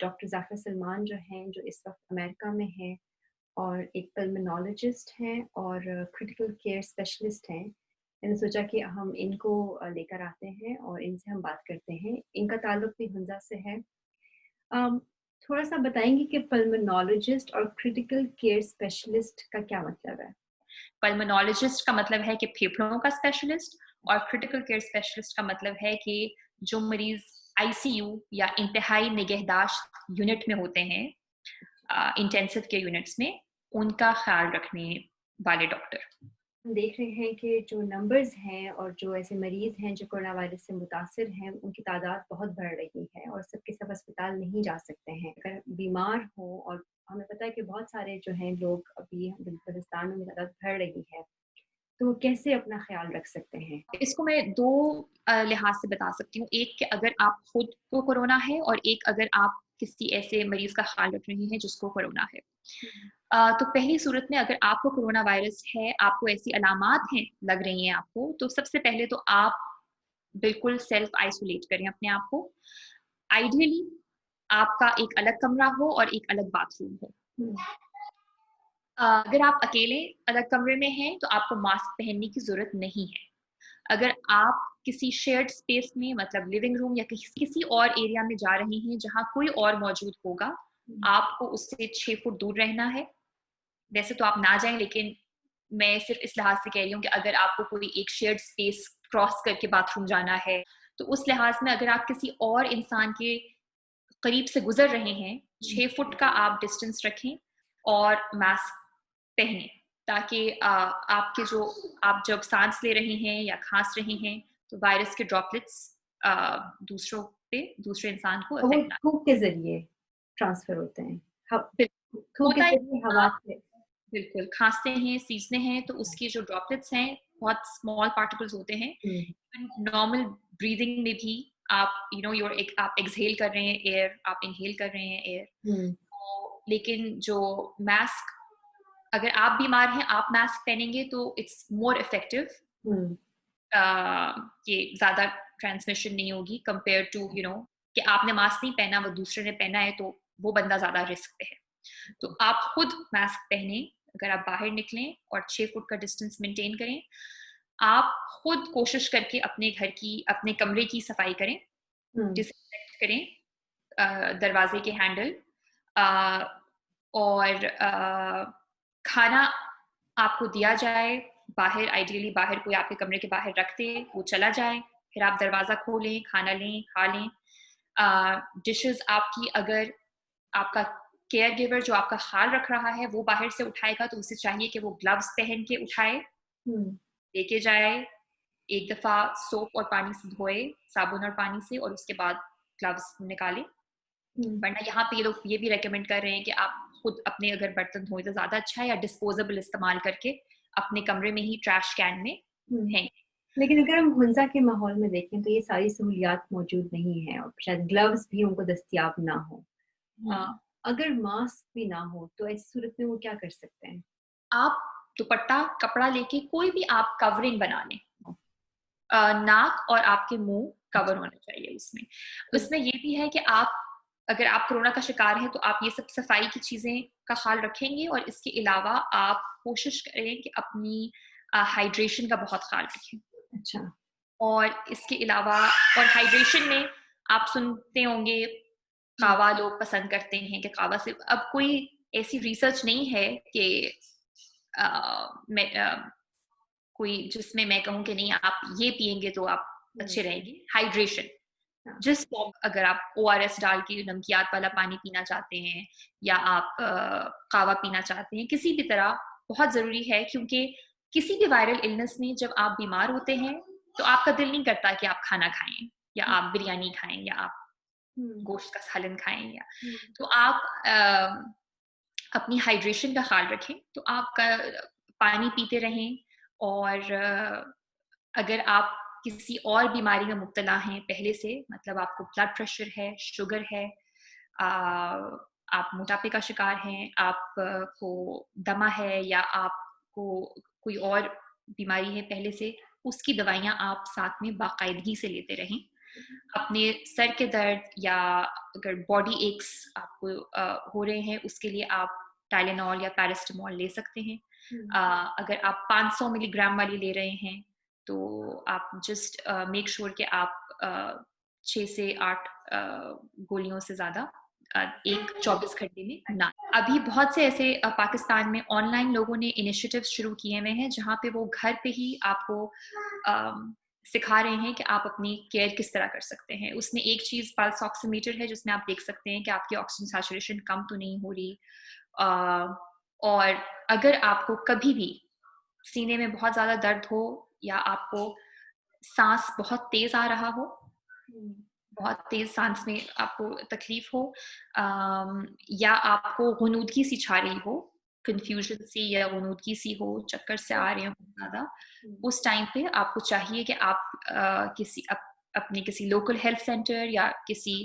Doctor Zakir Salman जो हैं, जो इस वक़्त अमेरिका में हैं और एक पल्मोनोलॉजिस्ट हैं और क्रिटिकल केयर स्पेशलिस्ट हैं। मैंने सोचा कि हम इनको लेकर आते हैं और इनसे हम बात करते हैं। इनका ताल्लुक भी हुंज़ा से है। अम, थोड़ा-सा बताएँगी कि पल्मोनोलॉजिस्ट और क्रिटिकल केयर स्पेशलिस्ट का क्या मतलब है? पल्मोनोलॉजिस्ट का मतलब है कि फेफड़ों का स्पेशलिस्ट, और क्रिटिकल केयर स्पेशलिस्ट का मतलब है कि जो मरीज आईसीयू या इंतहाई निगहदाश्त यूनिट में होते हैं, इंटेंसिव केयर यूनिट्स में, उनका ख्याल रखने वाले डॉक्टर। हम देख रहे हैं कि जो नंबर्स हैं और जो ऐसे मरीज़ हैं जो कोरोना वायरस से मुतासिर हैं, उनकी तादाद बहुत बढ़ रही है और सब के सब अस्पताल नहीं जा सकते हैं। अगर बीमार हो और हमें पता है कि बहुत सारे जो हैं लोग अभी बलूचिस्तान में तादाद बढ़ रही है, तो वो कैसे अपना ख़्याल रख सकते हैं? इसको मैं 2 लिहाज से बता सकती हूँ। एक कि अगर आप खुद को कोरोना है, और एक अगर आप किसी ऐसे मरीज़ का ख़्याल रख रही हैं जिसको कोरोना है। हुँ, तो पहली सूरत में अगर आपको कोरोना वायरस है, आपको ऐसी अलामात हैं, लग रही हैं आपको, तो सबसे पहले तो आप बिल्कुल सेल्फ आइसोलेट करें अपने आप को। आइडियली आपका एक अलग कमरा हो और एक अलग बाथरूम हो। हुँ, अगर आप अकेले अलग कमरे में हैं, तो आपको मास्क पहनने की ज़रूरत नहीं है। अगर आप किसी शेयर्ड स्पेस में, मतलब लिविंग रूम या किसी और एरिया में जा रही हैं जहाँ कोई और मौजूद होगा, हुँ, आपको उससे 6 फुट दूर रहना है। वैसे तो आप ना जाएँ, लेकिन मैं सिर्फ़ इस लिहाज से कह रही हूँ कि अगर आपको कोई एक शेयर्ड स्पेस क्रॉस करके बाथरूम जाना है, तो उस लिहाज में अगर आप किसी और इंसान के करीब से गुज़र रहे हैं, हुँ, 6 फुट का आप डिस्टेंस रखें और मास्क पहनें, ताकि आपके जो आप जब साँस ले रहे हैं या खाँस रहे हैं, तो वायरस के ड्रॉपलेट्स अ, दूसरों पे, दूसरे इंसान को और वो इफ़ेक्ट ना थूक के ज़रिए ट्रांसफ़र होते हैं। ह करें। थूक के होता है ज़रिए हवा आप से बिल्कुल खाँसते हैं, सींचते हैं, तो उसके जो ड्रॉपलेट्स हैं, बहुत स्मॉल पार्टिकल्स होते हैं। हुँ, नॉर्मल ब्रीदिंग में भी आप आप एक्सहेल कर रहे हैं एयर, आप इनहेल कर रहे हैं एयर। हुँ, तो लेकिन जो मास्क, अगर आप बीमार हैं, आप मास्क पहनेंगे तो इट्स मोर इफेक्टिव। हुँ, अ, ये ज़्यादा ट्रांसमिशन नहीं होगी कंपेयर टू कि आपने मास्क नहीं पहना, वो दूसरे ने पहना है, तो वो बंदा ज़्यादा रिस्क पे है। तो आप खुद मास्क पहने अगर आप बाहर निकलें, और 6 फुट का डिस्टेंस मेंटेन करें। आप खुद कोशिश करके अपने घर की, अपने कमरे की सफाई करें, हुँ, डिसइंफेक्ट करें दरवाजे के हैंडल, अ, और खाना आपको दिया जाए बाहर, आइडियली बाहर कोई आपके कमरे के बाहर रख दे, वो चला जाए, फिर आप दरवाज़ा खोलें, खाना लें, खा लें। डिशेज़ आपकी, अगर आपका केयर गिवर जो आपका ख़्याल रख रहा है, वो बाहर से उठाएगा, तो उसे चाहिए कि वो ग्लव्स पहन के उठाए, हुँ, लेके जाए, एक दफ़ा सोप और पानी से धोए, साबुन और पानी से, और उसके बाद ग्लव्स निकालें। हुँ, वरना यहाँ पे ये लोग ये भी रिकमेंड कर रहे हैं कि आप खुद अपने अगर बर्तन धोएँ तो ज़्यादा अच्छा है, या डिस्पोजेबल इस्तेमाल करके अपने कमरे में ही ट्रैश कैन में हुँ। फेंक। लेकिन अगर हम हुंज़ा के माहौल में देखें तो ये सारी सहूलियात मौजूद नहीं हैं और शायद ग्लव्स भी उनको दस्तयाब ना हो। हुँ। अ, अगर मास्क भी ना हो तो ऐसी सूरत में वो क्या कर सकते हैं? आप दुपट्टा, कपड़ा लेके कोई भी आप कवरिंग बना लें। नाक और आपके मुँह कवर होना चाहिए उसमें। तो उसमें ये भी है कि आप, अगर आप कोरोना का शिकार हैं, तो आप ये सब सफाई की चीज़ें का ख़्याल रखेंगे, और इसके अलावा आप कोशिश करें कि अपनी हाइड्रेशन का बहुत ख़्याल रखें। अच्छा। और इसके अलावा, और हाइड्रेशन में आप सुनते होंगे, हुँ, कहवा लोग पसंद करते हैं कि कहवा से, अब कोई ऐसी रिसर्च नहीं है कि मैं कोई जिसमें मैं कहूँ कि नहीं आप ये पिएँगे तो आप हुँ, अच्छे रहेंगे। हाइड्रेशन, हाँ, जिस फॉर्म, अगर आप ओआरएस डाल के नमकियात वाला पानी पीना चाहते हैं, या आप कहवा पीना चाहते हैं, किसी भी तरह बहुत ज़रूरी है, क्योंकि किसी भी वायरल इलनेस में जब आप बीमार होते हैं, तो आपका दिल नहीं करता कि आप खाना खाएँ, या हुँ, आप बिरयानी खाएँ, या आप हुँ, गोश्त का सालन खाएँ, या हुँ, तो आप अपनी हाइड्रेशन का ख़्याल रखें। तो आप पानी पीते रहें, और अगर आप किसी और बीमारी में मुब्तला हैं पहले से, मतलब आपको ब्लड प्रेशर है, शुगर है, अ, आप मोटापे का शिकार हैं, को दमा है, या आपको कोई और बीमारी है पहले से, उसकी दवाइयाँ आप साथ में बाकायदगी से लेते रहें। अपने सर के दर्द या अगर बॉडी एक्स आपको हो रहे हैं, उसके लिए आप टाइलेनॉल या पैरास्टामोल ले सकते हैं। अगर आप 500 मिलीग्राम वाली ले रहे हैं तो आप जस्ट मेक श्योर कि आप 6 से 8 गोलियों से ज़्यादा एक 24 घंटे में ना। अभी बहुत से ऐसे पाकिस्तान में ऑनलाइन लोगों ने इनिशिएटिव्स शुरू किए हुए हैं जहाँ पे वो घर पे ही आपको सिखा रहे हैं कि आप अपनी केयर किस तरह कर सकते हैं। उसमें एक चीज़ पल्स ऑक्सीमीटर है जिसमें आप देख सकते हैं कि आपकी ऑक्सीजन सैचुरेशन कम तो नहीं हो रही। और अगर आपको कभी भी सीने में बहुत ज़्यादा दर्द हो या आपको सांस बहुत तेज़ आ रहा हो, बहुत तेज़ सांस में आपको तकलीफ हो, या आपको गुनूदगी सी छा रही हो, कंफ्यूजन सी या गुनूदगी सी हो, चक्कर से आ रहे हो ज़्यादा, उस टाइम पे आपको चाहिए कि आप अपने किसी लोकल हेल्थ सेंटर या किसी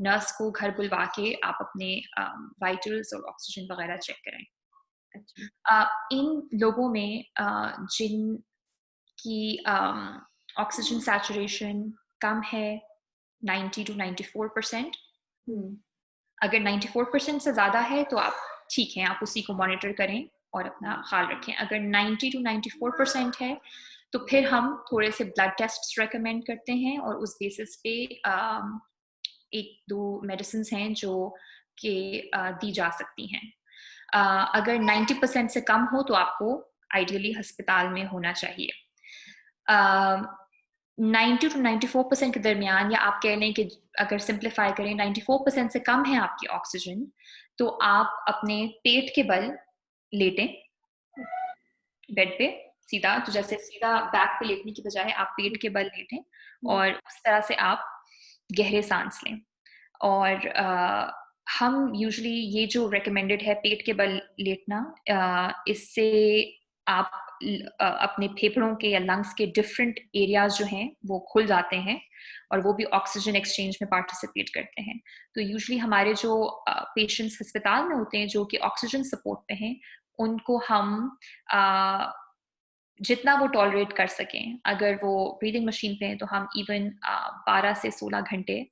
नर्स को घर बुलवा के आप अपने वाइटल्स और ऑक्सीजन वगैरह चेक करें। इन लोगों में जिनकी ऑक्सीजन सैचुरेशन कम है 90 to 94%, अगर 94% से ज़्यादा है तो आप ठीक हैं, आप उसी को मॉनिटर करें और अपना ख्याल रखें। अगर 90 to 94% है तो फिर हम थोड़े से ब्लड टेस्ट रेकमेंड करते हैं और उस बेसिस पे एक दो मेडिसिन हैं जो कि दी जा सकती हैं। अगर 90% से कम हो तो आपको आइडियली अस्पताल में होना चाहिए। 90 to 94% के दरमियान, या आप कह लें कि अगर सिंप्लीफाई करें 94% से कम है आपकी ऑक्सीजन, तो आप अपने पेट के बल लेटें बेड पे सीधा, तो जैसे सीधा बैक पे लेटने की बजाय आप पेट के बल लेटें और उस तरह से आप गहरे सांस लें। और हम यूजुअली ये जो रेकमेंडेड है पेट के बल लेटना, इससे आप अपने फेफड़ों के या लंग्स के डिफरेंट एरियाज जो हैं वो खुल जाते हैं और वो भी ऑक्सीजन एक्सचेंज में पार्टिसिपेट करते हैं। तो यूजुअली हमारे जो पेशेंट्स अस्पताल में होते हैं जो कि ऑक्सीजन सपोर्ट पे हैं, उनको हम जितना वो टॉलरेट कर सकें, अगर वो ब्रीदिंग मशीन पे हैं तो हम इवन 12 से 16 घंटे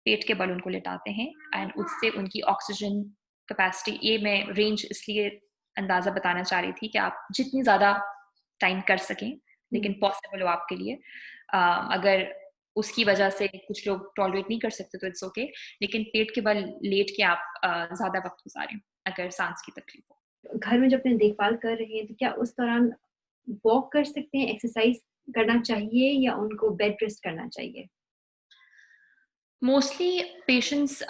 पेट के बल उनको लिटाते हैं एंड उससे उनकी ऑक्सीजन कैपेसिटी, ये मैं रेंज इसलिए अंदाज़ा बताना चाह रही थी कि आप जितनी ज़्यादा टाइम कर सकें लेकिन पॉसिबल हो आपके लिए। अगर उसकी वजह से कुछ लोग टॉलरेट नहीं कर सकते तो इट्स ओके, लेकिन पेट के बल लेट के आप ज़्यादा वक्त गुजारें अगर सांस की तकलीफ हो। घर में जब अपने देखभाल कर रहे हैं तो क्या उस दौरान वॉक कर सकते हैं, एक्सरसाइज करना चाहिए या उनको बेड रेस्ट करना चाहिए? मोस्टली पेशेंट्स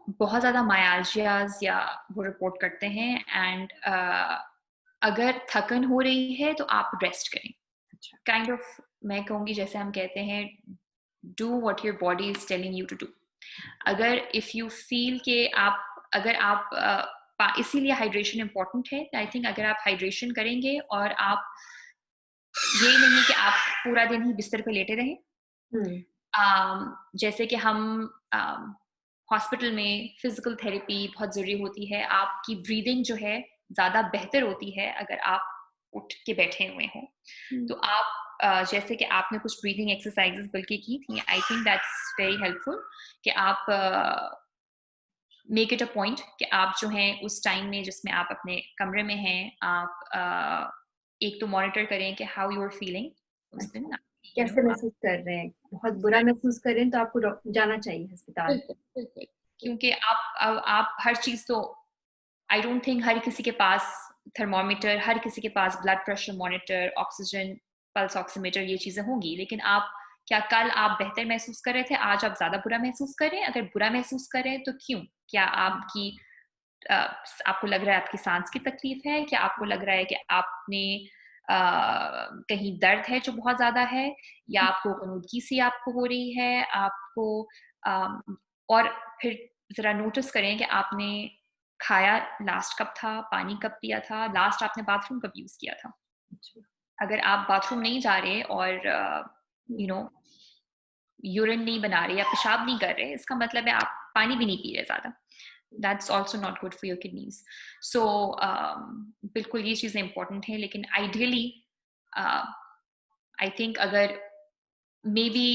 बहुत ज़्यादा मायालजियाज या वो रिपोर्ट करते हैं एंड अगर थकन हो रही है तो आप रेस्ट करें। काइंड ऑफ मैं कहूँगी जैसे हम कहते हैं do what your body is telling you to do. अगर इफ़ यू फील कि अगर आप इसीलिए हाइड्रेशन इम्पॉर्टेंट है। आई थिंक अगर आप हाइड्रेशन करेंगे और आप ये नहीं कि आप पूरा दिन ही बिस्तर पे लेटे रहें। जैसे कि हम हॉस्पिटल में फिजिकल थेरेपी बहुत ज़रूरी होती है, आपकी ब्रीदिंग जो है ज़्यादा बेहतर होती है अगर आप उठ के बैठे हुए हों। तो आप जैसे कि आपने कुछ ब्रीदिंग एक्सरसाइजेस बल्कि की थी, I think that's very helpful कि आप मेक इट अ पॉइंट कि आप जो हैं उस टाइम में जिसमें आप अपने कमरे में हैं, आप एक तो मॉनिटर करें कि हाउ यू आर फीलिंग उस दिन। कैसे महसूस कर रहे हैं? बहुत बुरा महसूस कर रहे हैं तो आपको जाना चाहिए अस्पताल। बिल्कुल, बिल्कुल। क्योंकि आप हर चीज़ तो आई डोंट थिंक हर किसी के पास थर्मामीटर, हर किसी के पास blood pressure monitor, oxygen, pulse oximeter ये चीज़ें होंगी, लेकिन आप क्या कल आप बेहतर महसूस कर रहे थे, आज आप ज़्यादा बुरा महसूस कर रहे हैं? अगर बुरा महसूस कर रहे हैं तो क्यों? क्या आपको लग रहा है आपकी सांस की तकलीफ है? क्या आपको लग रहा है कि आपने कहीं दर्द है जो बहुत ज़्यादा है, या आपको ग़ुनूदगी सी आपको हो रही है, आपको और फिर ज़रा नोटिस करें कि आपने खाया लास्ट कब था, पानी कब पिया था, लास्ट आपने बाथरूम कब यूज़ किया था। अगर आप बाथरूम नहीं जा रहे और यू नो यूरिन नहीं बना रहे या पेशाब नहीं कर रहे, इसका मतलब है आप पानी भी नहीं पी रहे ज़्यादा। That's also not good for your kidneys. So बिल्कुल ये चीज़ें इम्पोर्टेंट हैं, लेकिन आइडियली आई थिंक अगर may be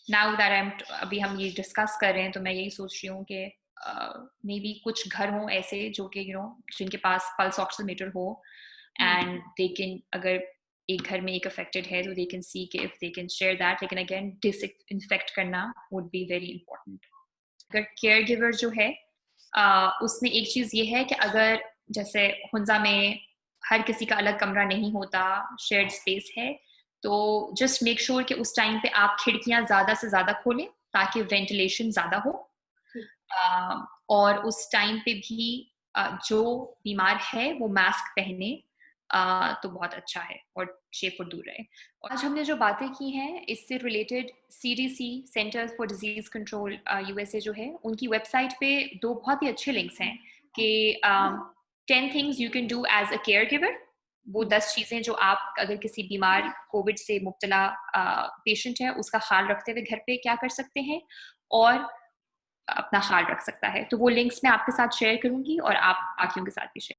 now that I am अभी हम ये डिस्कस कर रहे हैं तो मैं यही सोच रही हूँ कि मे बी कुछ घर हों ऐसे जो कि जिनके पास पल्स ऑक्सीमीटर हो एंड दे कैन, अगर एक घर में एक अफेक्टेड है तो दे कैन सी कि if they can share that, लेकिन अगेन डिसइंफेक्ट करना वुड बी वेरी इंपॉर्टेंट। अगर केयर गिवर जो है उसमें एक चीज ये है कि अगर जैसे हुंजा में हर किसी का अलग कमरा नहीं होता, शेयर्ड स्पेस है, तो जस्ट मेक श्योर कि उस टाइम पे आप खिड़कियां ज्यादा से ज्यादा खोलें ताकि वेंटिलेशन ज्यादा हो। और उस टाइम पे भी जो बीमार है वो मास्क पहने तो बहुत अच्छा है और 6 फुट दूर रहे। और आज हमने जो बातें की हैं इससे related CDC centres for disease control USA जो है उनकी वेबसाइट पे 2 बहुत ही अच्छे लिंक्स हैं कि 10 things you can do as a caregiver. वो 10 चीजें जो आप अगर किसी बीमार कोविड से मुब्तला पेशेंट है उसका ख्याल रखते हुए घर पे क्या कर सकते हैं और अपना ख्याल रख सकता है। तो वो लिंक्स मैं आपके साथ शेयर करूंगी और आप बाकियों के साथ भी शेयर